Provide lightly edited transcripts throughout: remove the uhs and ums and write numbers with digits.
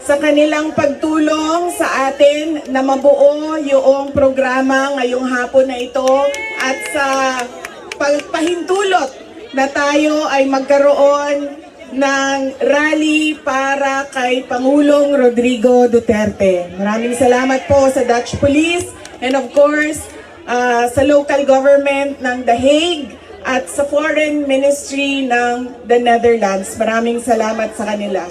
sa kanilang pagtulong sa atin na mabuo yung programa ngayong hapon na ito at sa pagpahintulot na tayo ay magkaroon ng rally para kay Pangulong Rodrigo Duterte. Maraming salamat po sa Dutch Police and of course sa local government ng The Hague at sa Foreign Ministry ng the Netherlands. Maraming salamat sa kanila.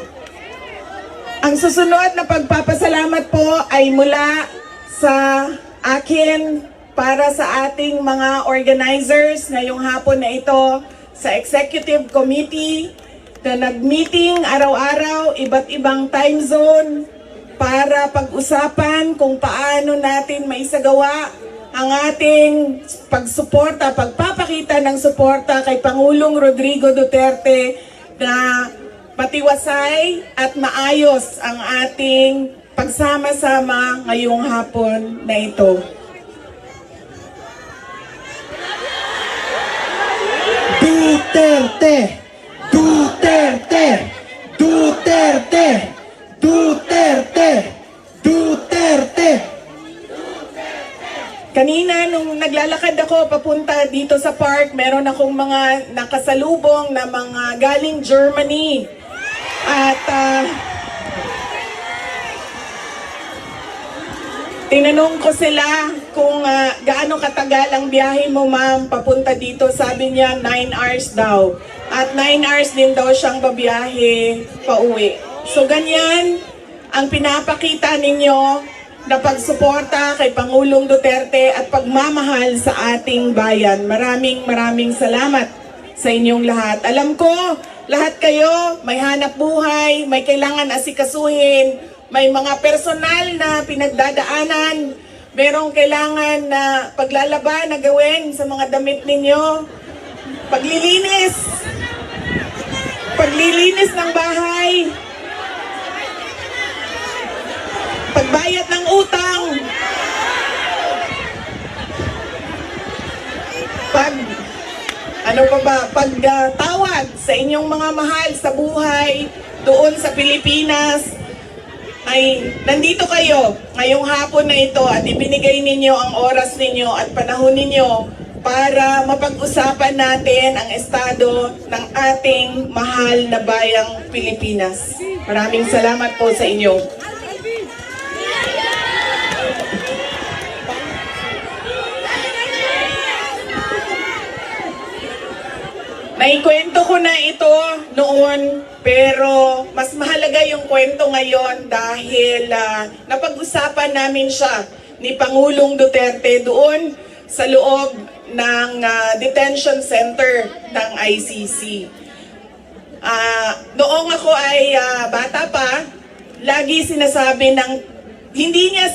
Ang susunod na pagpapasalamat po ay mula sa akin para sa ating mga organizers ngayong hapon na ito sa Executive Committee na nag-meeting araw-araw, iba't ibang time zone para pag-usapan kung paano natin maisagawa ang ating pagsuporta, pagpapakita ng suporta kay Pangulong Rodrigo Duterte na matiwasay at maayos ang ating pagsama-sama ngayong hapon na ito. Duterte! Duterte! Duterte! Duterte! Duterte! Kanina nung naglalakad ako papunta dito sa park, meron akong mga nakasalubong na mga galing Germany. At tinanong ko sila kung gaano katagal ang biyahe mo, ma'am, papunta dito. Sabi niya 9 hours daw. At 9 hours din daw siyang babiyahe pauwi. So ganyan ang pinapakita ninyo na pagsuporta kay Pangulong Duterte at pagmamahal sa ating bayan. Maraming salamat sa inyong lahat. Alam ko, lahat kayo may hanap buhay, may kailangan asikasuhin, may mga personal na pinagdadaanan, merong kailangan na paglalaba na gawin sa mga damit ninyo, paglilinis ng bahay, pagbayad ng utang, pagtawad sa inyong mga mahal sa buhay doon sa Pilipinas. Ay nandito kayo ngayong hapon na ito at ibinigay ninyo ang oras ninyo at panahon ninyo para mapag-usapan natin ang estado ng ating mahal na bayang Pilipinas. Maraming salamat po sa inyo. Naikwento ko na ito noon, pero mas mahalaga yung kwento ngayon dahil napag-usapan namin siya ni Pangulong Duterte doon sa loob ng detention center ng ICC. Noong ako ay bata pa, lagi sinasabi ng hindi niya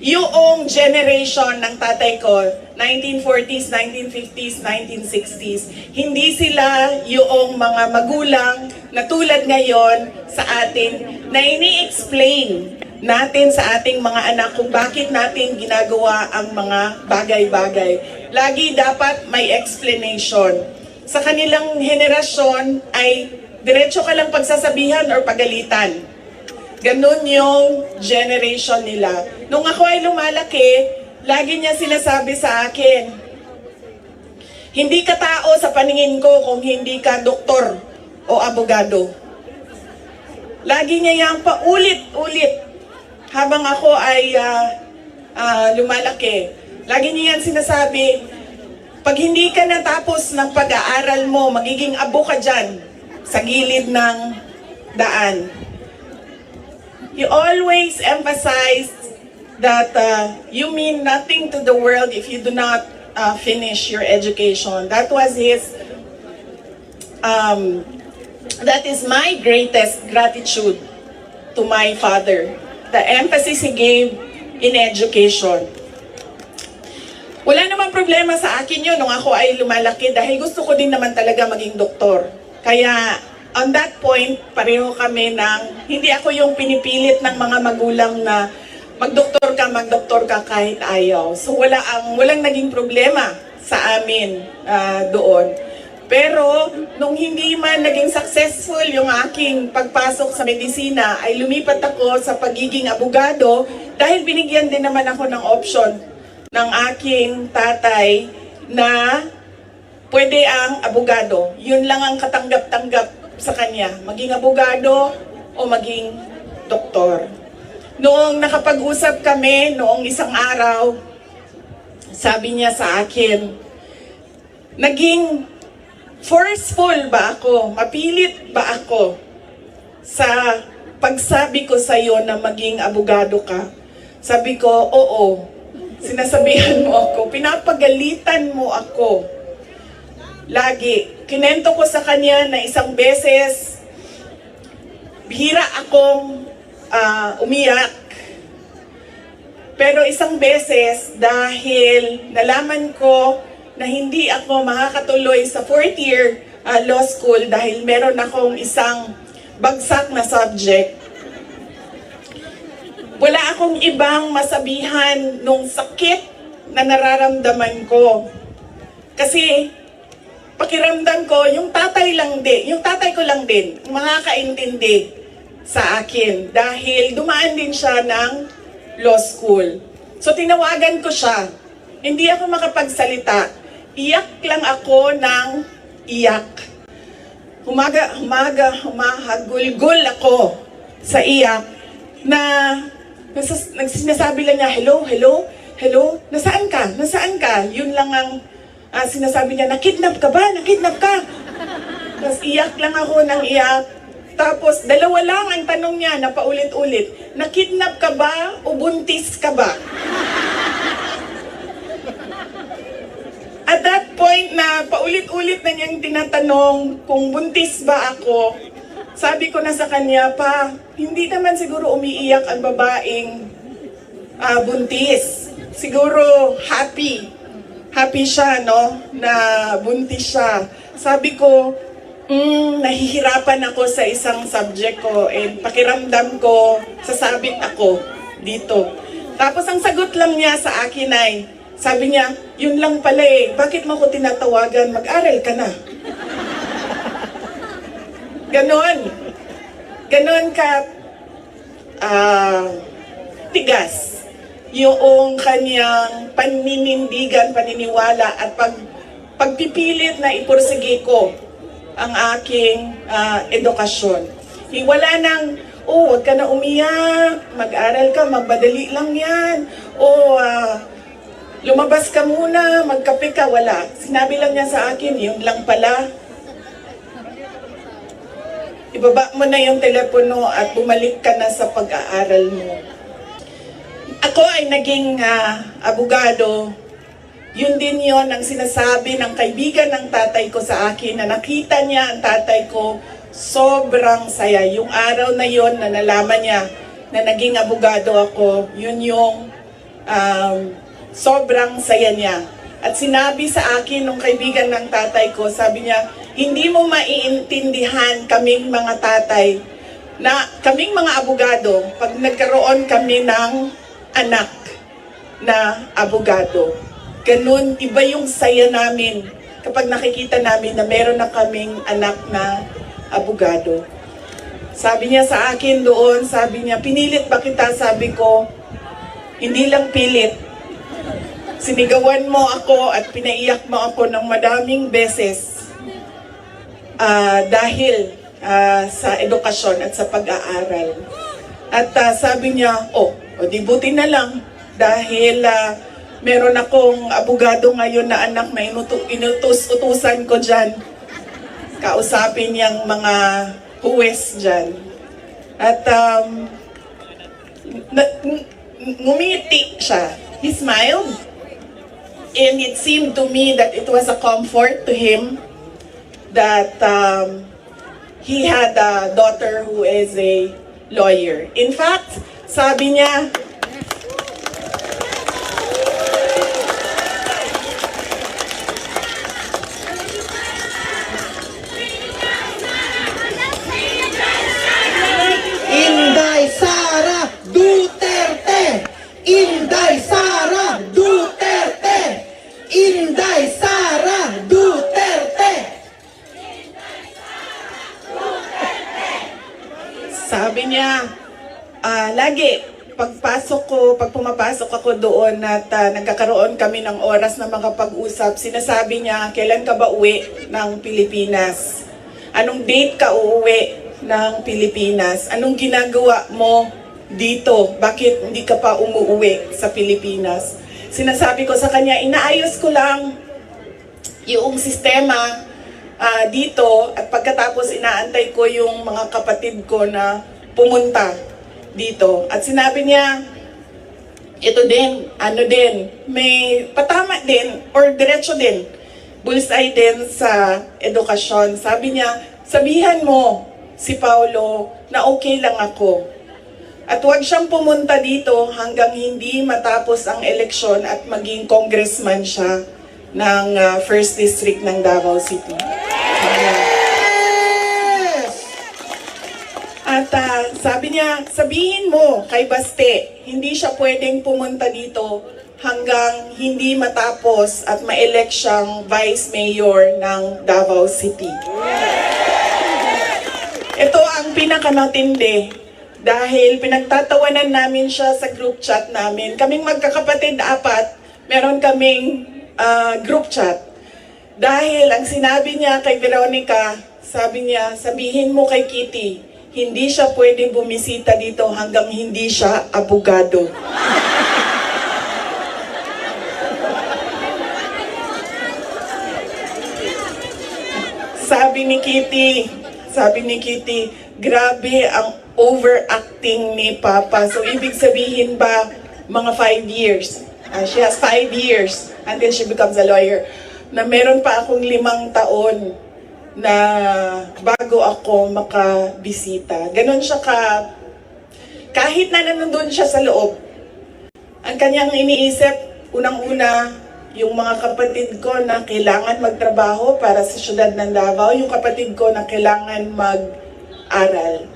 yung generation ng tatay ko, 1940s, 1950s, 1960s, hindi sila yung mga magulang na tulad ngayon sa atin na ini-explain natin sa ating mga anak kung bakit natin ginagawa ang mga bagay-bagay. Lagi dapat may explanation. Sa kanilang henerasyon ay diretso ka lang pagsasabihan or pagalitan. Ganun yung generation nila. Nung ako ay lumalaki, lagi niya sinasabi sa akin, hindi ka tao sa paningin ko kung hindi ka doktor o abogado. Lagi niya yan paulit-ulit habang ako ay lumalaki. Lagi niya yan sinasabi, pag hindi ka natapos ng pag-aaral mo, magiging abo ka dyan sa gilid ng daan. You always emphasize that you mean nothing to the world if you do not finish your education. That was that is my greatest gratitude to my father. The emphasis he gave in education. Wala namang problema sa akin yun nung ako ay lumalaki dahil gusto ko din naman talaga maging doktor. Kaya on that point, pareho kami ng, hindi ako yung pinipilit ng mga magulang na magdoktor ka kahit ayaw. So walang naging problema sa amin doon. Pero nung hindi man naging successful yung aking pagpasok sa medisina, ay lumipat ako sa pagiging abogado dahil binigyan din naman ako ng option ng aking tatay na pwede ang abogado. Yun lang ang katanggap-tanggap sa kanya, maging abogado o maging doktor. Noong nakapag-usap kami, noong isang araw, sabi niya sa akin, naging forceful ba ako? Mapilit ba ako sa pagsabi ko sa iyo na maging abogado ka? Sabi ko, oo. Sinasabihan mo ako, pinapagalitan mo ako. Lagi. Kinento ko sa kanya na isang beses, bihira akong umiyak. Pero isang beses, dahil nalaman ko na hindi ako makakatuloy sa 4th year law school dahil meron akong isang bagsak na subject. Wala akong ibang masabihan nung sakit na nararamdaman ko. Kasi pakiramdam ko, yung tatay ko lang din, makakaintindi sa akin dahil dumaan din siya ng law school. So tinawagan ko siya. Hindi ako makapagsalita. Iyak lang ako ng iyak. Humahagulgul ako sa iyak na sinasabi lang niya, hello, hello, hello, nasaan ka? Nasaan ka? Yun lang ang sinasabi niya, nakidnap ka ba? Nakidnap ka? Tapos iyak lang ako ng iyak. Tapos dalawa lang ang tanong niya na paulit-ulit, nakidnap ka ba o buntis ka ba? At that point na paulit-ulit na niyang tinatanong kung buntis ba ako, sabi ko na sa kanya, pa, hindi naman siguro umiiyak ang babaeng buntis. Siguro happy. Happy siya, no? Na buntis siya. Sabi ko, nahihirapan ako sa isang subject ko and pakiramdam ko, sasabit ako dito. Tapos ang sagot lang niya sa akin ay, sabi niya, yun lang pala eh, bakit mo ko tinatawagan? Mag-aral ka na. Ganon. Ganon ka tigas yung kanyang paninindigan, paniniwala at pagpipilit na ipursige ko ang aking edukasyon. Wala nang, huwag ka na umiyak, mag-aral ka, magbadali lang yan, lumabas ka muna, magkape ka, wala. Sinabi lang niya sa akin, yun lang pala. Ibaba mo na yung telepono at bumalik ka na sa pag-aaral mo. Ako ay naging abogado. Yun din yon ang sinasabi ng kaibigan ng tatay ko sa akin na nakita niya ang tatay ko, sobrang saya. Yung araw na yon na nalaman niya na naging abogado ako, yun yung sobrang saya niya. At sinabi sa akin nung kaibigan ng tatay ko, sabi niya, hindi mo maiintindihan kaming mga tatay na kaming mga abogado pag nagkaroon kami ng anak na abogado. Ganun, iba yung saya namin kapag nakikita namin na meron na kaming anak na abogado. Sabi niya sa akin doon, sabi niya, pinilit ba kita? Sabi ko, hindi lang pilit. Sinigawan mo ako at pinaiyak mo ako ng madaming beses dahil sa edukasyon at sa pag-aaral. At sabi niya, di buti na lang dahil meron akong abogado ngayon na anak na inutos-utusan ko dyan. Kausapin niyang mga huwes dyan. At ngumiti siya. He smiled. And it seemed to me that it was a comfort to him that he had a daughter who is a lawyer. In fact, sabi niya, Inday Sara Duterte! Inday Sara Duterte! Inday Sara Duterte! Sabi niya, lagi, pag pumapasok ako doon at nagkakaroon kami ng oras na makapag-usap, sinasabi niya, kailan ka ba uwi ng Pilipinas? Anong date ka uuwi ng Pilipinas? Anong ginagawa mo dito? Bakit hindi ka pa umuwi sa Pilipinas? Sinasabi ko sa kanya, inaayos ko lang yung sistema dito at pagkatapos inaantay ko yung mga kapatid ko na pumunta dito. At sinabi niya, ito din, may patama din or diretso din, bullseye din sa edukasyon. Sabi niya, sabihan mo si Paulo na okay lang ako. At huwag siyang pumunta dito hanggang hindi matapos ang eleksyon at maging congressman siya ng 1st District ng Davao City. At sabi niya, sabihin mo kay Baste, hindi siya pwedeng pumunta dito hanggang hindi matapos at ma-elect siyang Vice Mayor ng Davao City. Ito ang pinakamatindi dahil pinagtatawanan namin siya sa group chat namin. Kaming magkakapatid 4, meron kaming group chat. Dahil ang sinabi niya kay Veronica, sabi niya, sabihin mo kay Kitty, hindi siya pwedeng bumisita dito hanggang hindi siya abogado. Sabi ni Kitty, grabe ang overacting ni Papa. So ibig sabihin ba, mga 5 years. She has 5 years until she becomes a lawyer. Na meron pa akong 5 taon na bago ako makabisita. Ganon siya kahit na nandun siya sa loob, ang kanyang iniisip, unang-una, yung mga kapatid ko na kailangan magtrabaho para sa syudad ng Davao, yung kapatid ko na kailangan mag-aral.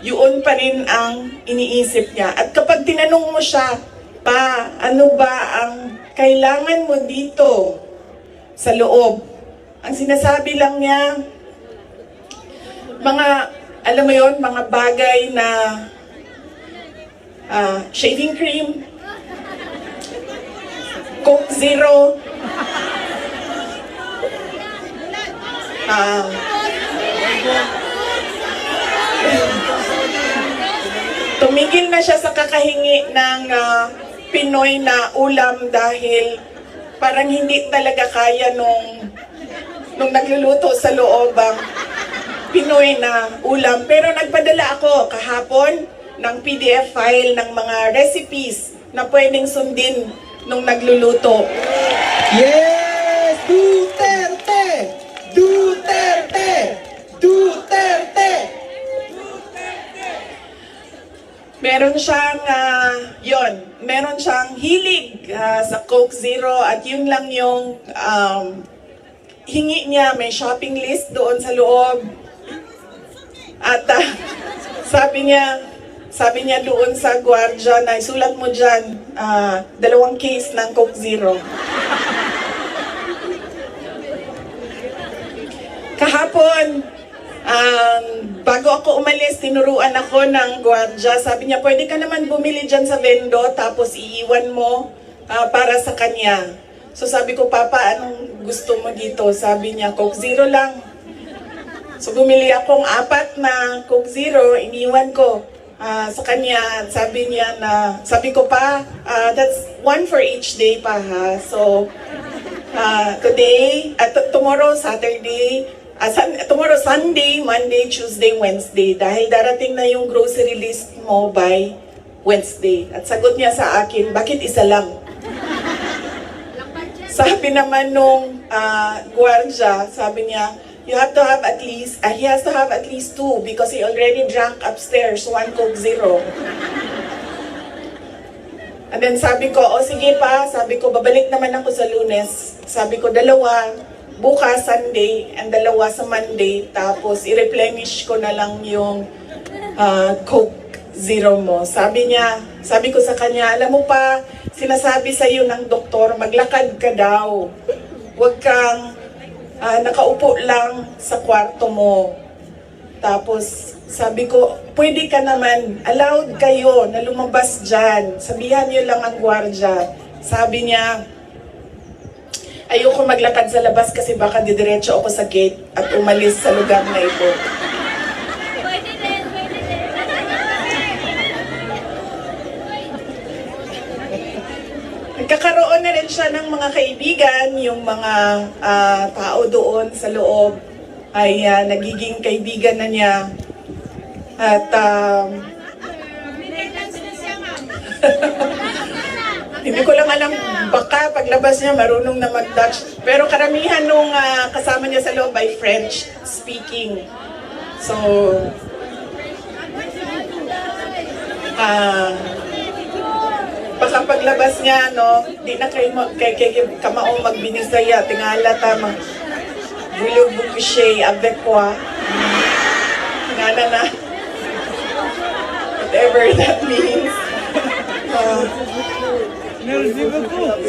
Yun pa rin ang iniisip niya. At kapag tinanong mo siya, pa, ano ba ang kailangan mo dito sa loob? Ang sinasabi lang niya, alam mo yon, mga bagay na shaving cream, Coke Zero, tumigil na siya sa kakahingi ng Pinoy na ulam dahil parang hindi talaga kaya nung nagluluto sa loob ang Pinoy na ulam. Pero nagpadala ako kahapon ng PDF file ng mga recipes na pwedeng sundin nung nagluluto. Yes! Duterte! Duterte! Duterte! Meron siyang, meron siyang hilig sa Coke Zero at yun lang yung hingi niya. May shopping list doon sa loob. At sabi niya doon sa gwardiya na isulat mo dyan, 2 case ng Coke Zero. Kahapon, bago ako umalis, tinuruan ako ng gwardiya. Sabi niya, pwede ka naman bumili dyan sa vendo, tapos iiwan mo para sa kanya. So sabi ko, Papa, anong gusto mo dito? Sabi niya, Coke Zero lang. So bumili akong 4 na Coke Zero, iniwan ko sa kanya. Sabi ko pa, that's 1 for each day pa ha. So today, tomorrow Saturday, tomorrow Sunday, Monday, Tuesday, Wednesday. Dahil darating na yung grocery list mo by Wednesday. At sagot niya sa akin, bakit isa lang? Sabi naman nung gwardiya, sabi niya, he has to have at least 2 because he already drank upstairs 1 Coke Zero. And then sabi ko, sige pa, sabi ko, babalik naman ako sa Lunes. Sabi ko, 2, bukas Sunday, and 2 sa Monday, tapos i-replenish ko na lang yung Coke Zero mo. Sabi ko sa kanya, alam mo pa, sinasabi sa iyo ng doktor, maglakad ka daw. Huwag kang nakaupo lang sa kwarto mo. Tapos sabi ko, pwede ka naman, allowed kayo na lumabas dyan. Sabihan niyo lang ang gwardya. Sabi niya, ayoko maglakad sa labas kasi baka didiretso ako sa gate at umalis sa lugar na ito. Pwede din, pwede din. Nagkakaroon na rin siya ng mga kaibigan, yung mga tao doon sa loob ay nagiging kaibigan na niya. At hindi ko lang alam, baka paglabas niya marunong na mag-Dutch. Pero karamihan nung kasama niya sa loob ay French speaking. So, baka paglabas niya, no, di na kay kamao magbinisaya, tingala tama. Bulog bukishay, avec quoi. Tingala na. Whatever that means.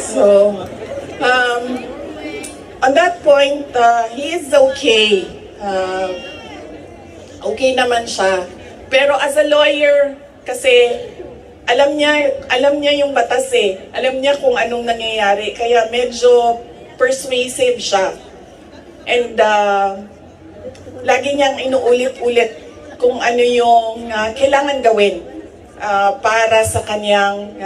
So, on that point, he is okay. Okay naman siya. Pero as a lawyer, kasi alam niya yung batas eh. Alam niya kung anong nangyayari. Kaya medyo persuasive siya. And lagi niyang inuulit-ulit kung ano yung kailangan gawin para sa kanyang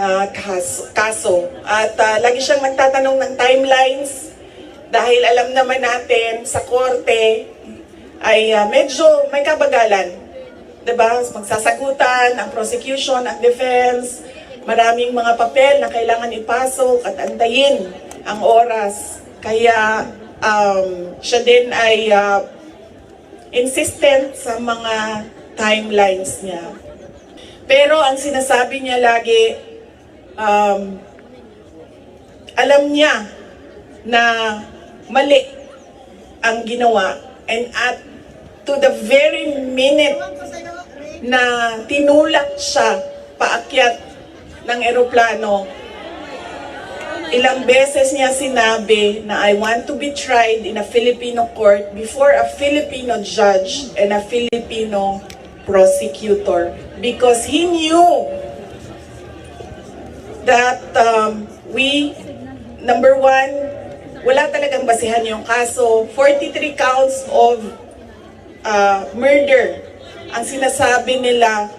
kaso. At lagi siyang nagtatanong ng timelines dahil alam naman natin sa korte ay medyo may kabagalan. Diba? Magsasagutan ang prosecution, ang defense, maraming mga papel na kailangan ipasok at antayin ang oras. Kaya siya din ay insistent sa mga timelines niya. Pero ang sinasabi niya lagi, alam niya na mali ang ginawa, and at to the very minute na tinulak siya paakyat ng eroplano, ilang beses niya sinabi na I want to be tried in a Filipino court before a Filipino judge and a Filipino prosecutor, because he knew that number one, wala talagang basihan yung kaso. 43 counts of murder ang sinasabi nila,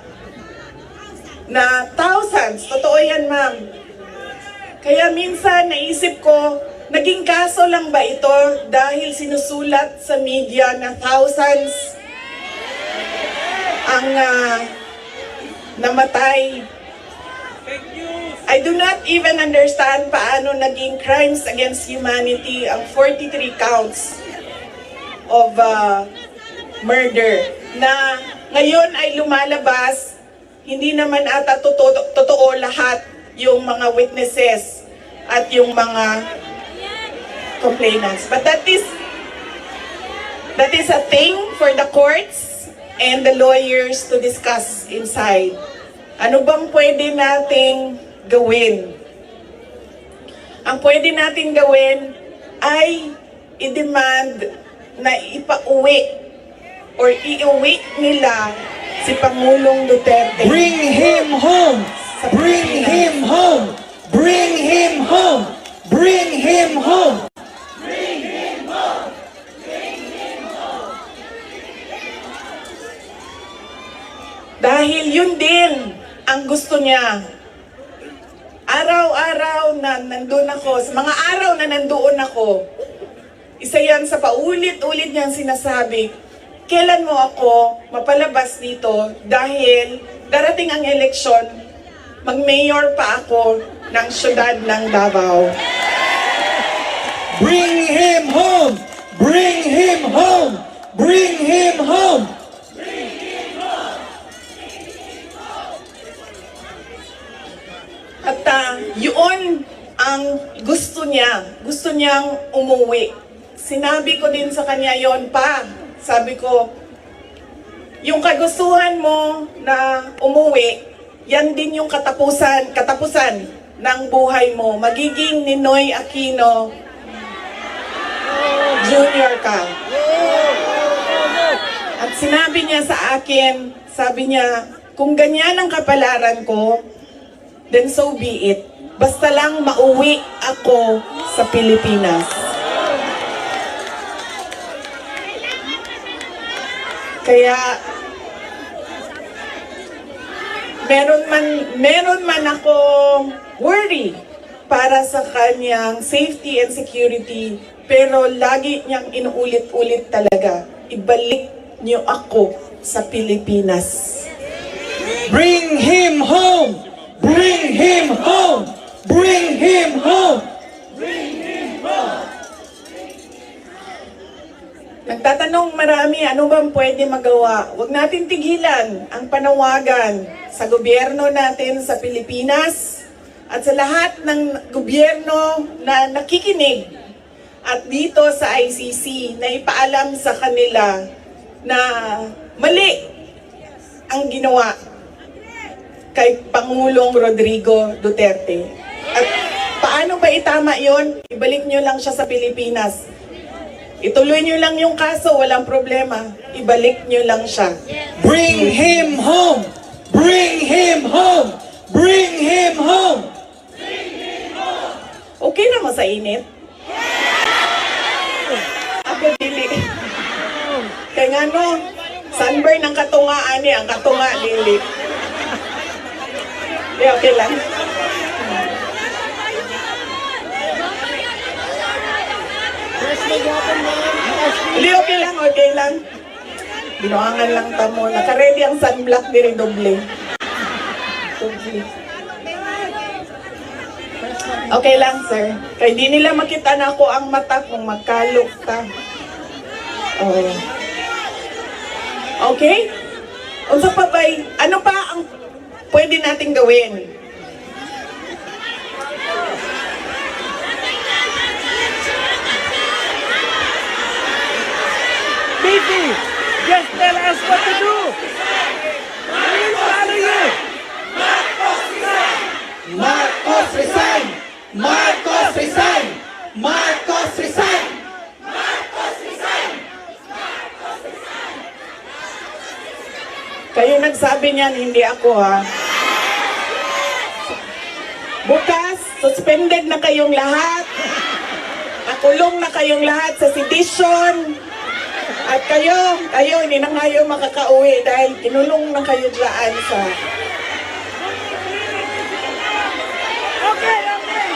na thousands. Totoo yan, ma'am. Kaya minsan naisip ko, naging kaso lang ba ito dahil sinusulat sa media na thousands ang namatay? I do not even understand paano naging crimes against humanity ang 43 counts of murder na ngayon ay lumalabas. Hindi naman ata totoo lahat yung mga witnesses at yung mga complainants. But that is a thing for the courts and the lawyers to discuss inside. Ano bang pwede nating gawin? Ang pwede nating gawin ay i-demand na ipauwi or iuwi nila si Pangulong Duterte. Bring him home! Bring him home! Bring him home! Bring him home! Bring him home! Bring him home! Dahil yun din ang gusto niya. Araw-araw na nandun ako, sa mga araw na nandoon ako, isa yan sa paulit-ulit niyang sinasabi, kailan mo ako mapalabas dito dahil darating ang eleksyon, mag-mayor pa ako ng syudad ng Davao. Bring him home! Bring him home! Bring him home! At yun ang gusto niya. Gusto niyang umuwi. Sinabi ko din sa kanya yon pa. Sabi ko, yung kagustuhan mo na umuwi, yan din yung katapusan ng buhay mo. Magiging Ninoy Aquino Jr. ka. At sinabi niya sa akin, sabi niya, kung ganyan ang kapalaran ko, then so be it. Basta lang mauwi ako sa Pilipinas. Kaya, meron man ako worry para sa kanyang safety and security, pero lagi niyang inuulit-ulit talaga, ibalik niyo ako sa Pilipinas. Bring him home! Bring him home! Bring him home! Nagtatanong marami, ano bang pwede magawa? Huwag natin tigilan ang panawagan sa gobyerno natin sa Pilipinas at sa lahat ng gobyerno na nakikinig at dito sa ICC na ipaalam sa kanila na mali ang ginawa kay Pangulong Rodrigo Duterte. At paano ba itama yon? Ibalik nyo lang siya sa Pilipinas. Ituloy nyo lang yung kaso, walang problema. Ibalik nyo lang siya. Bring him home! Bring him home! Bring him home! Okay na mo sa init? Ako dili. Kaya nga no, sunburn ang katungaan niya, ang katunga dili. Di okay lang. Hindi, okay lang, okay lang. Binuangan lang tamo. Naka-ready ang sunblock diri doble. Doble. Okay lang, sir. Kaya di nila makita na ako ang mata kung magkalok ta. Oh. Okay? Unsa pa ba'y, ano pa ang pwede nating gawin? Bibi, just tell us what to do. We will follow you. Marcos resign! Marcos resign! Marcos resign! Kayo nagsabi niyan, hindi ako ha. Bukas, suspended na kayong lahat. Nakulong na kayong lahat sa sedition. At kayo, hindi na kayo makakauwi dahil kinulong na kayo dyan sa... Okay, okay.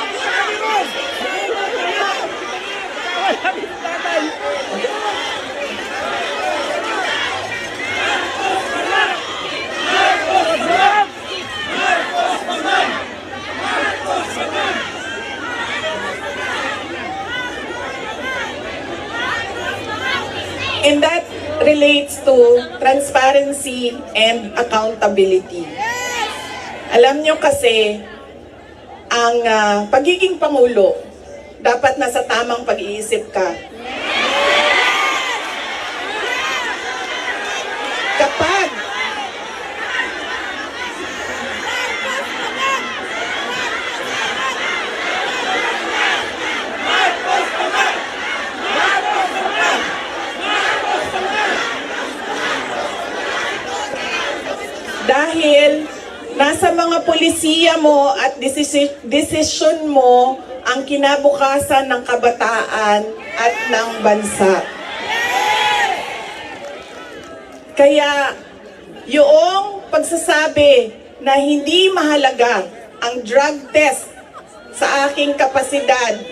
And that relates to transparency and accountability. Alam nyo kasi, ang pagiging Pangulo, dapat nasa tamang pag-iisip ka. Kapag dahil nasa mga pulisiya mo at desisyon mo ang kinabukasan ng kabataan at ng bansa. Kaya yung pagsasabi na hindi mahalaga ang drug test sa aking kapasidad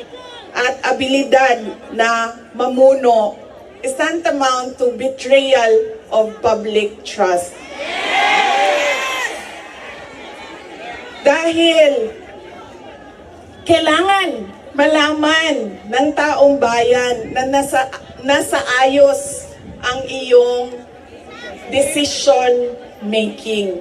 at abilidad na mamuno is tantamount to betrayal of public trust. Dahil kailangan malaman ng taong bayan na nasa ayos ang iyong decision making.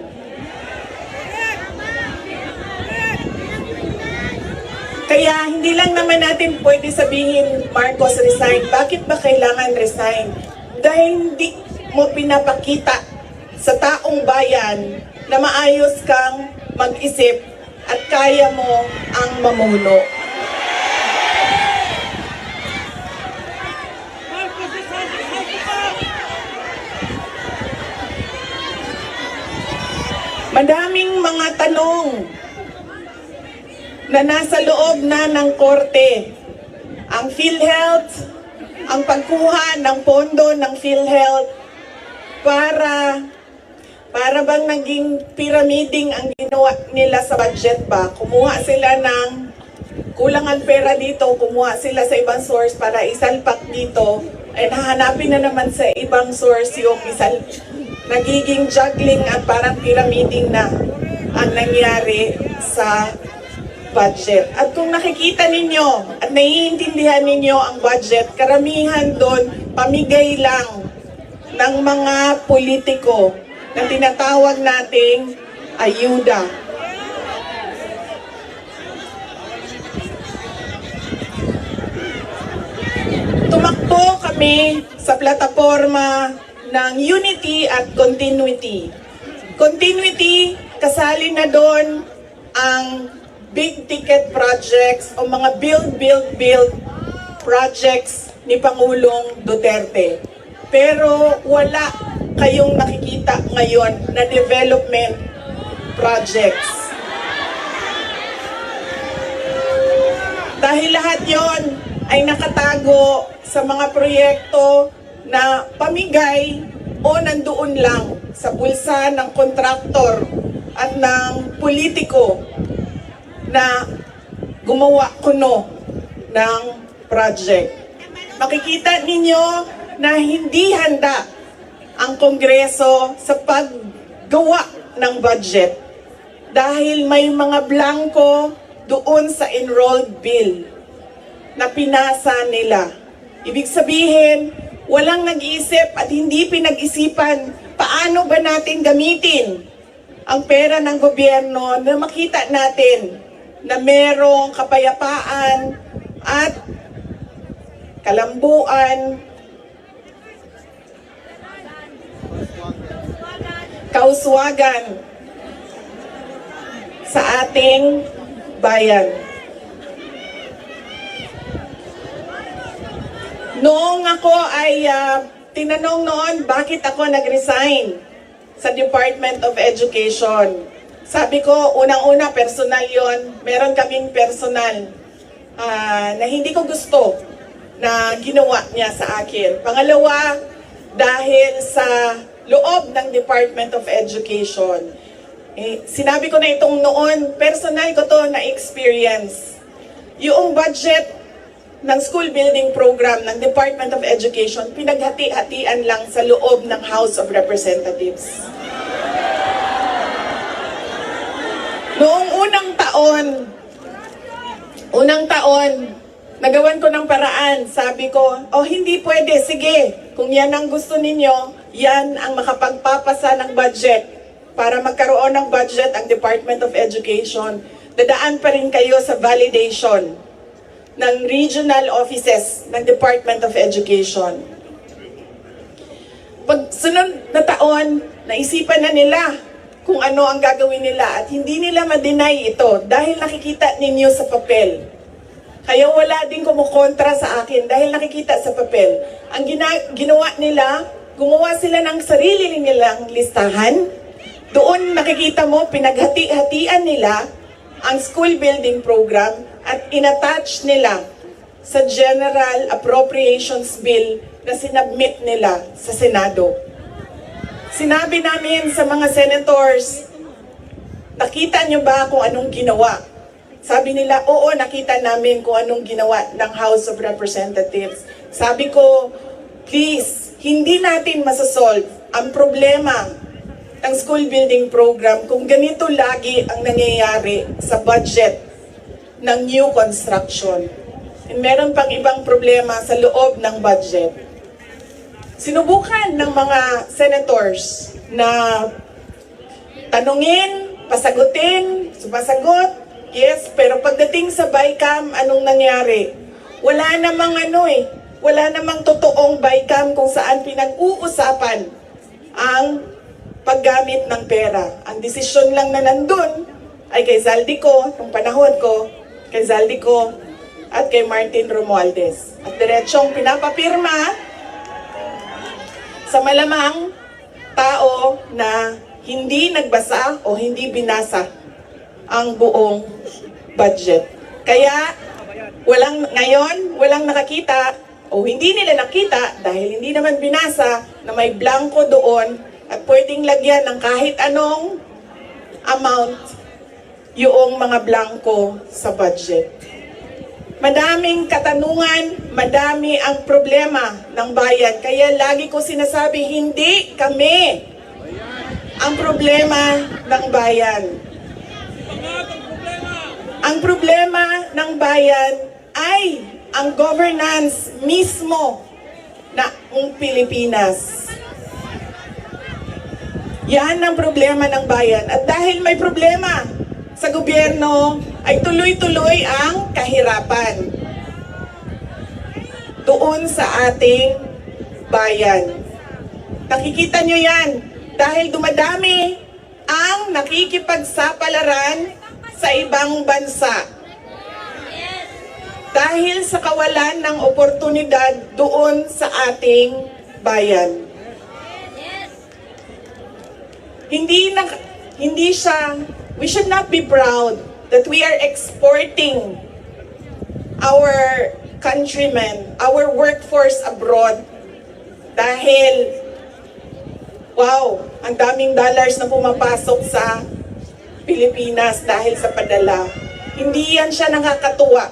Kaya hindi lang naman natin pwede sabihin, Marcos resign. Bakit ba kailangan resign? Dahil hindi mo pinapakita sa taong bayan na maayos kang mag-isip at kaya mo ang mamuno. Madaming mga tanong na nasa loob na ng korte. Ang PhilHealth, ang pagkuha ng pondo ng PhilHealth para bang naging pyramiding ang ginawa nila sa budget ba? Kumuha sila ng kulangan pera dito, kumuha sila sa ibang source para isalpak dito, and hahanapin na naman sa ibang source yung nagiging juggling at parang pyramiding na ang nangyari sa budget. At kung nakikita ninyo at naiintindihan ninyo ang budget, karamihan doon pamigay lang ng mga politiko na tinatawag nating ayuda. Tumakbo kami sa plataforma ng unity at continuity. Continuity, kasali na doon ang big ticket projects o mga build projects ni Pangulong Duterte. Pero wala kayong nakikita ngayon na development projects. Dahil lahat yon ay nakatago sa mga proyekto na pamigay o nandoon lang sa bulsa ng kontraktor at ng politiko na gumawa kuno ng project. Makikita ninyo na hindi handa ang Kongreso sa paggawa ng budget dahil may mga blanco doon sa enrolled bill na pinasa nila. Ibig sabihin, walang nag-iisip at hindi pinag-isipan paano ba natin gamitin ang pera ng gobyerno na makita natin na merong kapayapaan at kalambuan, kauswagan sa ating bayan. Noong ako ay tinanong noon bakit ako nag-resign sa Department of Education. Sabi ko, unang-una, personal yon. Meron kaming personal na hindi ko gusto na ginawa niya sa akin. Pangalawa, dahil sa loob ng Department of Education. Sinabi ko na itong noon, personal ko to na experience. Yung budget ng school building program ng Department of Education, pinaghati-hatian lang sa loob ng House of Representatives. Noong unang taon, nagawan ko ng paraan. Sabi ko, hindi pwede, sige, kung yan ang gusto ninyo, yan ang makapagpapasa ng budget para magkaroon ng budget ang Department of Education. Dadaan pa rin kayo sa validation ng regional offices ng Department of Education. Pag sunod na taon, naisipan na nila kung ano ang gagawin nila at hindi nila ma-deny ito dahil nakikita ninyo sa papel. Kaya wala din kumukontra sa akin dahil nakikita sa papel. Ang ginawa nila, gumawa sila ng sarili nilang listahan. Doon nakikita mo, pinaghati-hatian nila ang school building program at inattach nila sa General Appropriations Bill na sinabmit nila sa Senado. Sinabi namin sa mga senators, nakita nyo ba kung anong ginawa? Sabi nila, oo, nakita namin kung anong ginawa ng House of Representatives. Sabi ko, please, hindi natin masasolve ang problema ng school building program kung ganito lagi ang nangyayari sa budget ng new construction. And meron pang ibang problema sa loob ng budget. Sinubukan ng mga senators na tanungin, pasagutin, sumasagot, yes, pero pagdating sa BICAM, anong nangyari? Wala namang totoong BICAM kung saan pinag-uusapan ang paggamit ng pera. Ang desisyon lang na nandun ay kay Zaldico, nung panahon ko, kay Zaldico at kay Martin Romualdez. At diretsong pinapapirma sa malamang tao na hindi nagbasa o hindi binasa ang buong budget. Kaya walang nakakita o hindi nila nakita dahil hindi naman binasa na may blanco doon at pwedeng lagyan ng kahit anong amount yung mga blanco sa budget. Madaming katanungan, madami ang problema ng bayan. Kaya lagi ko sinasabi, hindi kami ang problema ng bayan. Ang problema ng bayan ay ang governance mismo ng Pilipinas. Yan ang problema ng bayan. At dahil may problema sa gobyerno, ay tuloy-tuloy ang kahirapan doon sa ating bayan. Nakikita nyo yan dahil dumadami ang nakikipagsapalaran sa ibang bansa. Dahil sa kawalan ng oportunidad doon sa ating bayan. We should not be proud that we are exporting our countrymen, our workforce abroad. Dahil, wow, ang daming dollars na pumapasok sa Pilipinas dahil sa padala. Hindi yan siya nakakatuwa.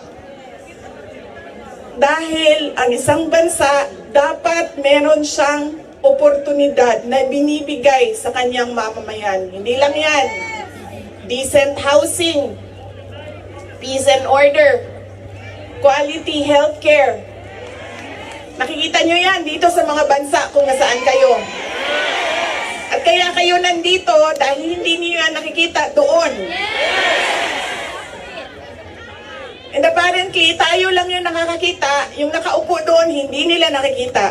Dahil ang isang bansa, dapat meron siyang oportunidad na binibigay sa kanyang mamamayan. Hindi lang yan. Decent housing, peace and order, quality healthcare. Nakikita nyo yan dito sa mga bansa kung nasaan kayo. At kaya kayo nandito dahil hindi niyo yan nakikita doon. And apparently, tayo lang yung nakakakita, yung nakaupo doon, hindi nila nakikita.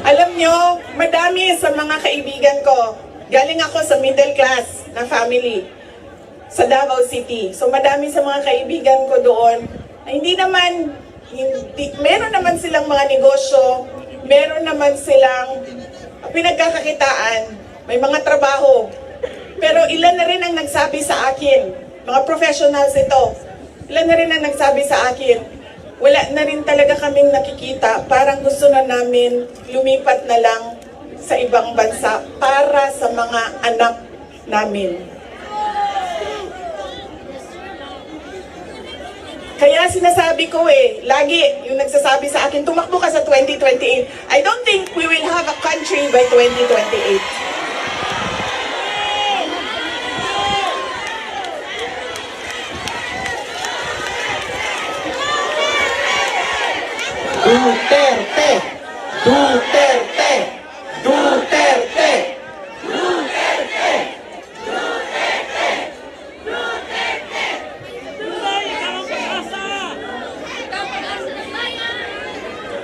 Alam nyo, madami sa mga kaibigan ko, galing ako sa middle class na family sa Davao City. So madami sa mga kaibigan ko doon, meron naman silang mga negosyo, meron naman silang pinagkakakitaan, may mga trabaho. Pero ilan na rin ang nagsabi sa akin, mga professionals ito, ilan na rin ang nagsabi sa akin, wala na rin talaga kaming nakikita, parang gusto na namin lumipat na lang sa ibang bansa para sa mga anak namin. Kaya sinasabi ko lagi yung nagsasabi sa akin, tumakbo ka sa 2028. I don't think we will have a country by 2028. Duterte! Duterte! Duterte! Duterte!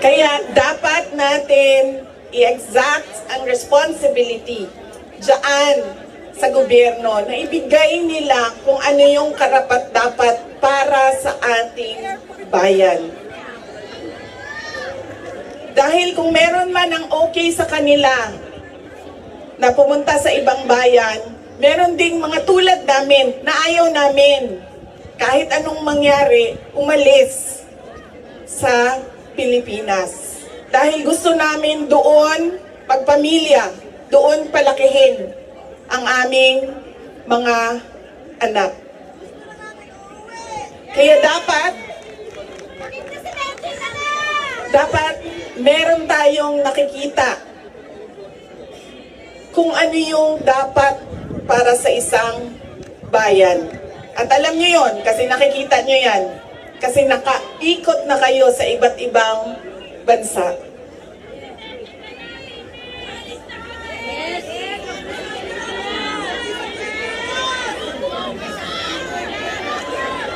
Kaya dapat natin i-exact ang responsibility diyan sa gobyerno na ibigay nila kung ano yung karapat-dapat para sa ating bayan. Dahil kung meron man ang okay sa kanila na pumunta sa ibang bayan, meron ding mga tulad namin na ayaw namin kahit anong mangyari umalis sa Pilipinas. Dahil gusto namin doon pagpamilya, doon palakihin ang aming mga anak. Kaya dapat meron tayong nakikita kung ano yung dapat para sa isang bayan. At alam nyo yon kasi nakikita nyo yan. Kasi nakaikot na kayo sa iba't ibang bansa.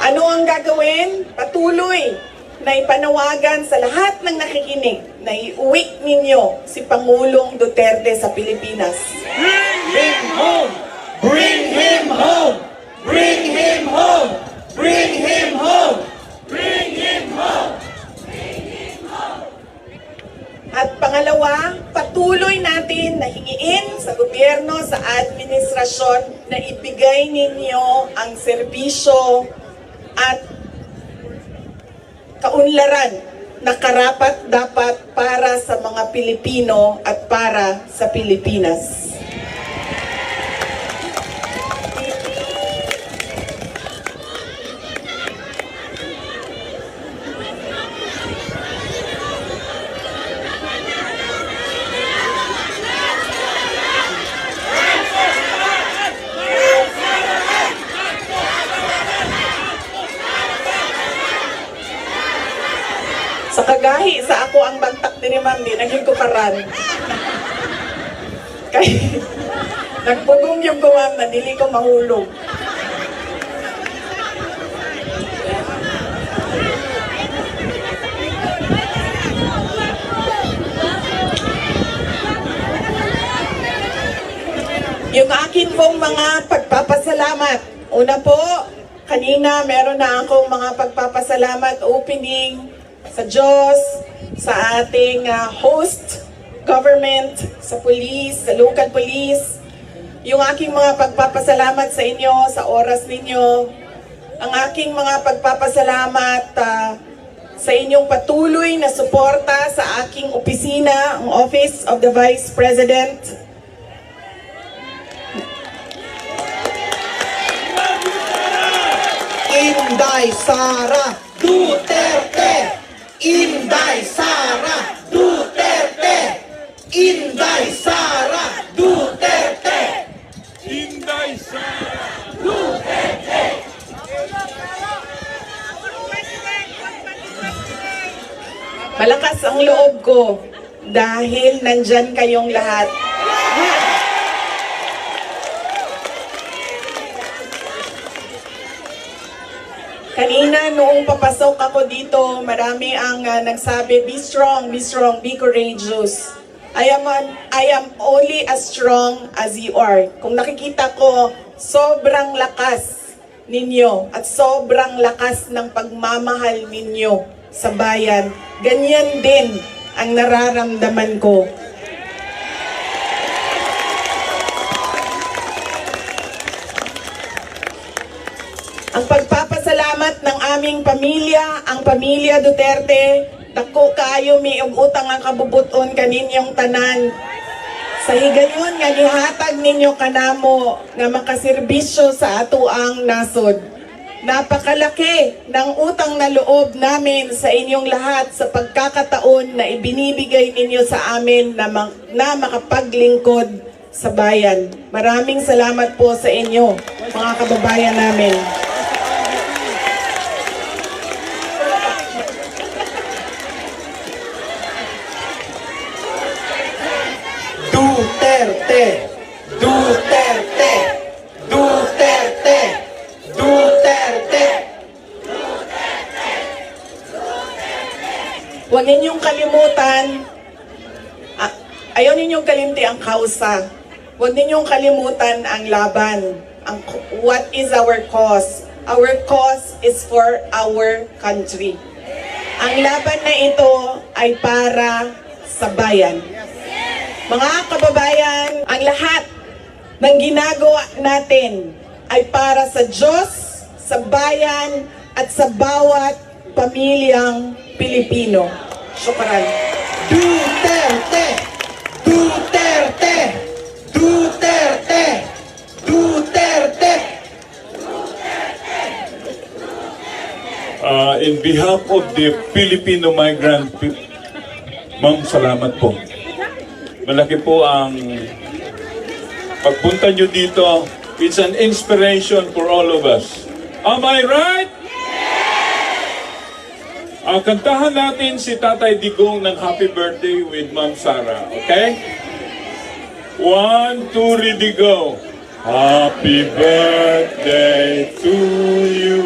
Ano ang gagawin? Patuloy na ipanawagan sa lahat ng nakikinig na iuwi ninyo si Pangulong Duterte sa Pilipinas. Bring home! Bring him home! Bring him home! Bring him home! Bring him home! At pangalawa, patuloy natin na hingiin sa gobyerno, sa administrasyon na ibigay ninyo ang serbisyo at kaunlaran na karapat-dapat para sa mga Pilipino at para sa Pilipinas. Sa kagahi sa ako ang bantak ni Ma'am, di naging kuparan. Kay nagpugong yung ko Ma'am, na dili ko mahulog. Yung akin pong mga pagpapasalamat. Una po, kanina meron na akong mga pagpapasalamat opening sa Diyos, sa ating host government, sa police, sa local police. Yung aking mga pagpapasalamat sa inyo, sa oras ninyo. Ang aking mga pagpapasalamat sa inyong patuloy na suporta sa aking opisina, ang Office of the Vice President. Inday Sara Duterte! Inday Sara Duterte! Inday Sara Duterte! Inday Sara! Malakas ang loob ko dahil nandyan kayong lahat. Kanina noong papasok ako dito, marami ang nagsabi, be strong, be courageous. I am only as strong as you are. Kung nakikita ko, sobrang lakas ninyo at sobrang lakas ng pagmamahal ninyo sa bayan. Ganyan din ang nararamdaman ko. Ang pagpapasalamat ng aming pamilya, ang pamilya Duterte, dako kayo may utang ang kabubuton kaninyong tanan. Sa higayon nga nihatag ninyo kanamo nga makaserbisyo sa atuang nasod. Napakalaki ng utang na loob namin sa inyong lahat sa pagkakataon na ibinibigay ninyo sa amin na makapaglingkod sa bayan. Maraming salamat po sa inyo, mga kababayan namin. Duterte! Duterte! Duterte! Duterte! Huwag ninyong kalimutan, ayaw ninyong kalimti ang kausa. Huwag ninyong kalimutan ang laban. What is our cause? Our cause is for our country. Ang laban na ito ay para sa bayan. Mga kababayan, ang lahat ng ginagawa natin ay para sa Diyos, sa bayan, at sa bawat pamilyang Pilipino. Syukran. Duterte! Duterte! Duterte! Duterte! In behalf of the Filipino migrant, ma'am, salamat po. Malaki po ang pagpunta nyo dito. It's an inspiration for all of us. Am I right? Yes! Kantahan natin si Tatay Digong ng Happy Birthday with Ma'am Sara. Okay? 1, 2, ready, go. Happy birthday to you.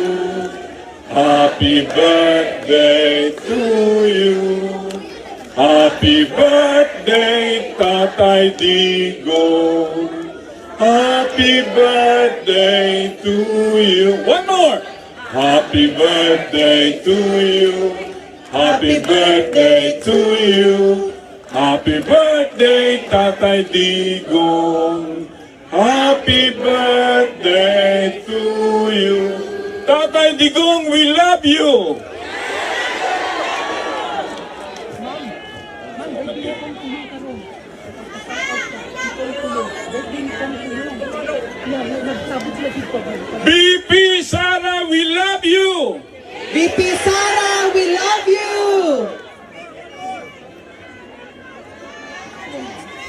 Happy birthday to you. Happy birthday, Tatay Digong. Happy birthday to you. One more. Happy birthday to you. Happy birthday to you. Happy birthday, Tatay Digong. Happy birthday to you. Tatay Digong, we love you. BP Sara, we love you. VP Sara, we love you!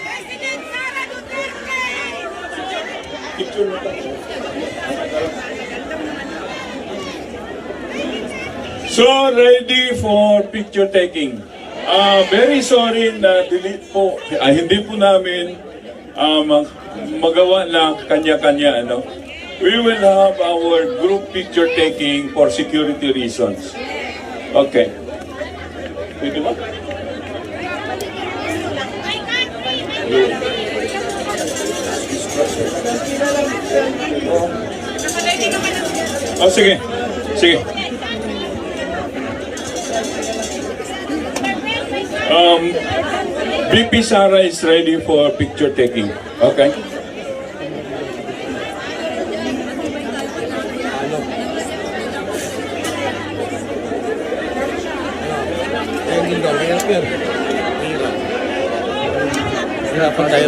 President Sara Duterte! So ready for picture taking. Very sorry na delete po. Hindi po namin magawa na kanya-kanya ano. We will have our group picture taking for security reasons. Okay. Pwede ba? Oh, sige. Sige. BP Sara is ready for picture taking. Okay.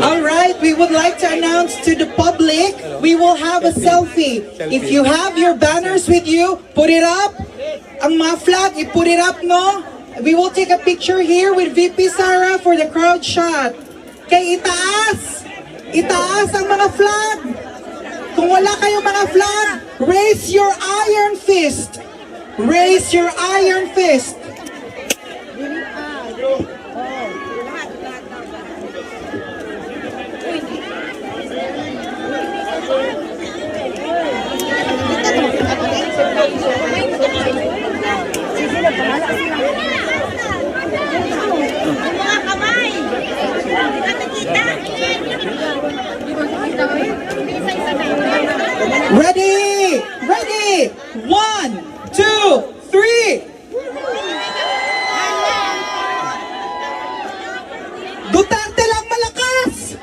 All right, we would like to announce to the public, we will have a selfie. If you have your banners with you, put it up. Ang mga flag, put it up, no? We will take a picture here with VP Sara for the crowd shot. Kay itaas! Itaas ang mga flag! Kung wala kayong mga flag, raise your iron fist! Raise your iron fist! Mga kamay! Nakikita! Ready! Ready! 1, 2, 3! Duterte lang malakas!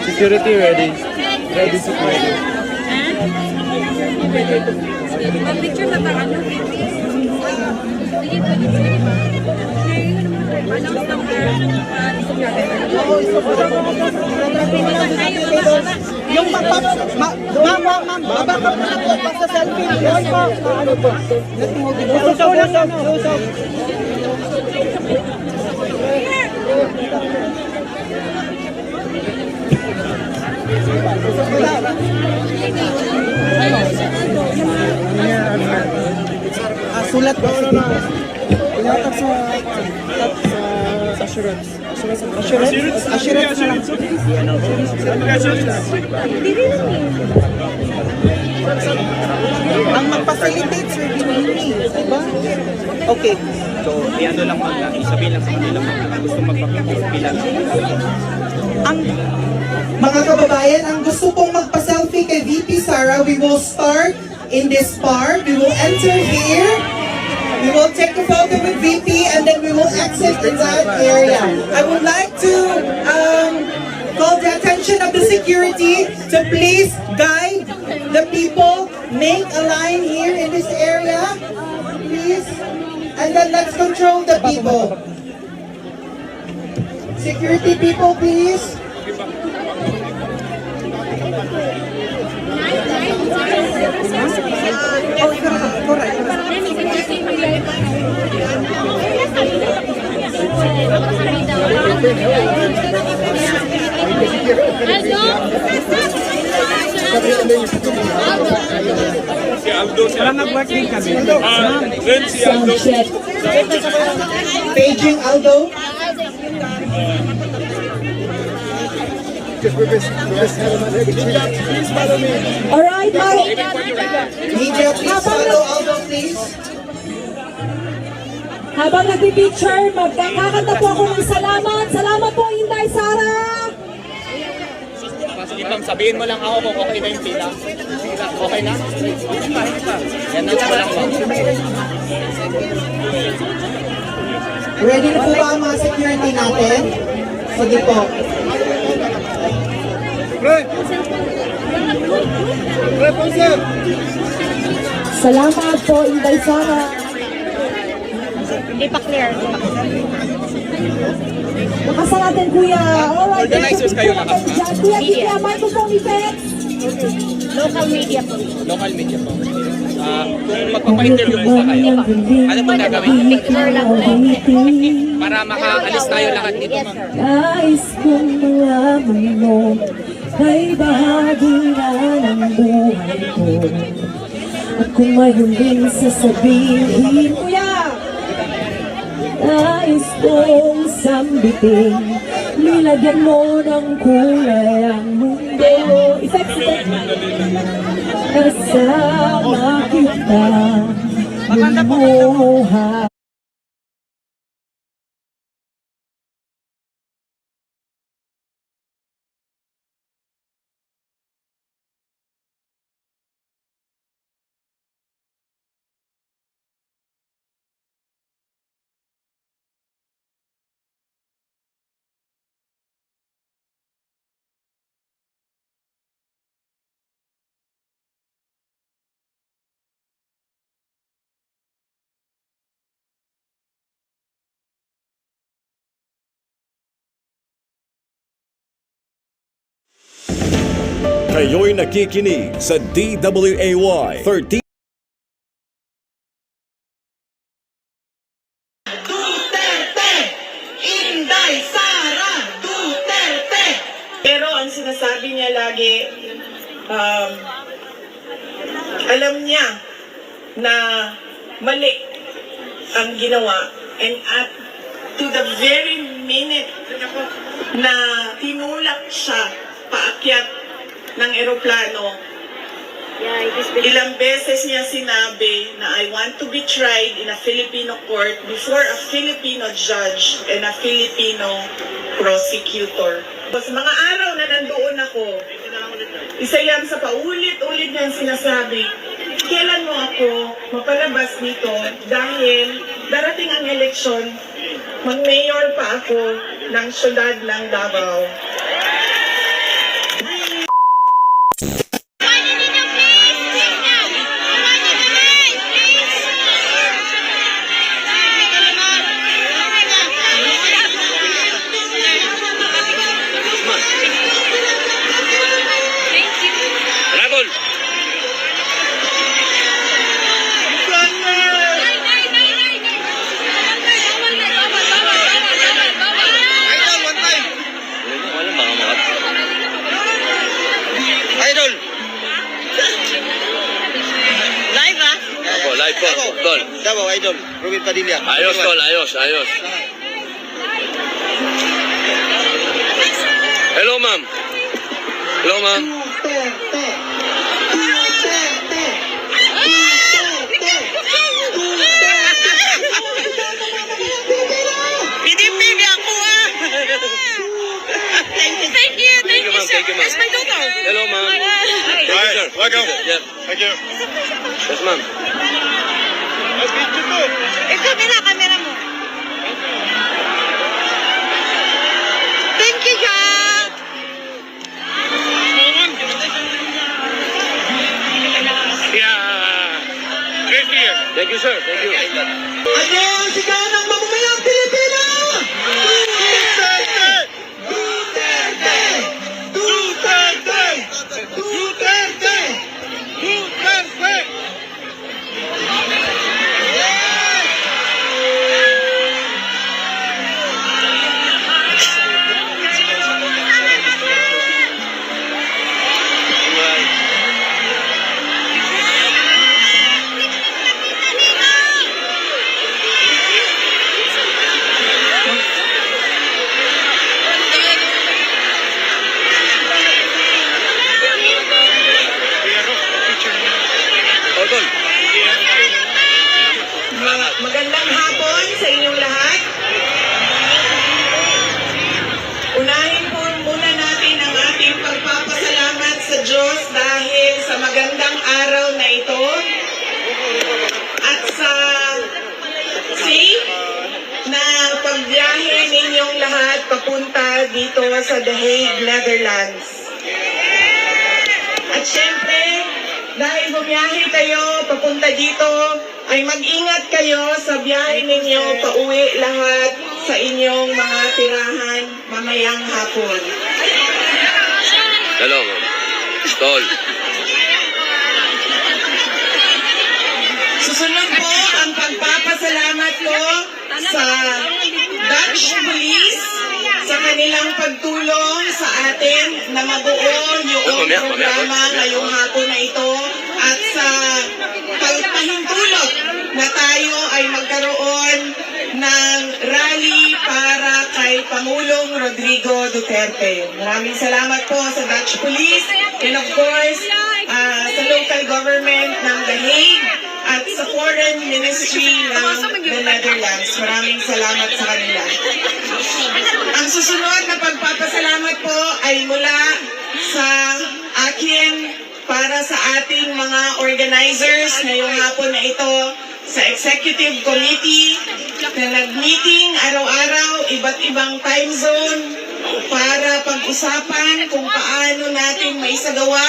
Security ready. Ready security. Picture sa tangan na. Yung ma'am, baba ka muna po, basta selfie. Yun po, ano po. Usap. Sulat ba? Pinatak sa assurance. Assurance na lang. Ang mag-facilitate, Sir Dinini, diba? Okay. So, ano lang sabihin lang sa kanila gusto magpapipila. Ang mga kababayan, ang gusto pong magpa-selfie kay VP Sara, we will start in this part. We will enter here. We will take a photo with VP and then we will exit in that area. I would like to call the attention of the security to please guide the people, make a line here in this area, please, and then let's control the people. Security people, please. Hello? Si Aldo. Parang nag-work din kami. Then si Aldo. Paging Aldo. Alright, Media, please follow Aldo, please. habang nagpipicture, magkakanta po ako ng salamat. Salamat po, Inday Sara! Sige ma'am, sabihin mo lang ako kung okay na yung pila. Okay na? Yan na lang ma'am. Ready na po ba ang mga security natin? Sige po. Salamat po, Inday Sara. Hindi pa clear. Makasa natin, Kuya. Alright, Organizers kayo lahat, ha? Kuya, Kuya, microphone effects. Local media po. Local media po. Kung magpapa-interview po kayo, ano po gagawin? Picture lang po. Para makaalis tayo lahat dito ma'am. Nais kong malaman mo, kay bahagi na ng buhay ko. At kung may huling sasabihin, Kuya, nais kong sambitin, nilagyan mo ng kulay ang mundo. Effects, kasama kita, lumuha. Kayo'y nakikinig sa DWAY 13. Duterte! Inday Sara Duterte! Pero ang sinasabi niya lagi, alam niya na mali ang ginawa, and at to the very minute na tinulak siya paakyat ng eroplano, ilang beses niya sinabi na I want to be tried in a Filipino court before a Filipino judge and a Filipino prosecutor. Sa mga araw na nandoon ako, isa yan sa paulit-ulit niyang sinasabi, kailan mo ako mapalabas nito dahil darating ang eleksyon, mag-mayor pa ako ng syudad ng Davao. Rabol! Idol! Live ah? Ako, live po. Tol. Davao Idol, Ruben Padilla. Ayos, tol. Ayos, ayos. Hello, ma'am. Hello, ma'am. Pinipili ako ah! Thank you, Thank you, ma'am. Thank you, ma'am. That's my daughter. Hello, ma'am. Thank you, sir. Welcome. Yeah. Thank you. Yes, ma'am. Camera mo. Thank you, Jack! Thank you, sir. Thank you. Ano ang sigaw ng mamamayang Pilipino? Duterte! Duterte! Duterte! Duterte! Duterte! Magandang hapon sa inyong lahat. Unahin po muna natin ang ating pagpapasalamat sa Diyos dahil sa magandang araw na ito at sa safe na pagbiyahe ninyong lahat papunta dito sa The Hague, Netherlands. At syempre, dahil bumiyahe kayo papunta dito, ay mag-ingat kayo sa biyahe ninyo pauwi lahat sa inyong mga tirahan mamayang hapon. Hello, ma'am. Stall. Susunod po ang pagpapasalamat ko sa Dutch Police sa kanilang pagtulong sa atin na mabuo yung programa ngayong hapon na ito at sa pagpahintulot na tayo ay magkaroon ng rally para kay Pangulong Rodrigo Duterte. Maraming salamat po sa Dutch Police and of course sa local government ng The Hague at sa Foreign Ministry ng the Netherlands. Maraming salamat sa kanila. Ang susunod na pagpapasalamat po ay mula sa akin para sa ating mga organizers ngayong hapon na ito sa Executive Committee na nag-meeting araw-araw, iba't ibang time zone para pag-usapan kung paano natin maisagawa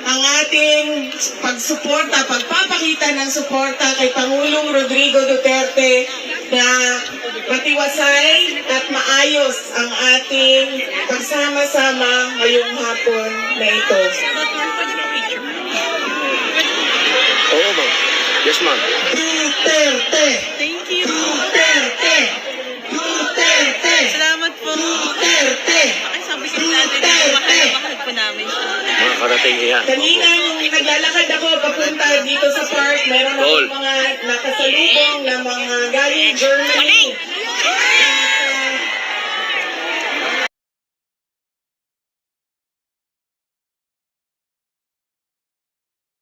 ang ating pagsuporta, pagpapakita ng suporta kay Pangulong Rodrigo Duterte na matiwasay at maayos ang ating pagsama-sama ngayong hapon na ito. Oo, ma'am. Yes, ma'am. Duterte! Thank you. Duterte! Duterte! Salamat po. Duterte! Ay, sabi ko natin, mahal po namin siya. Mga karating iyan. Kanina nung naglalakad ako papunta dito sa park, meron Tol. akong mga nakasalubong na mga galing Germany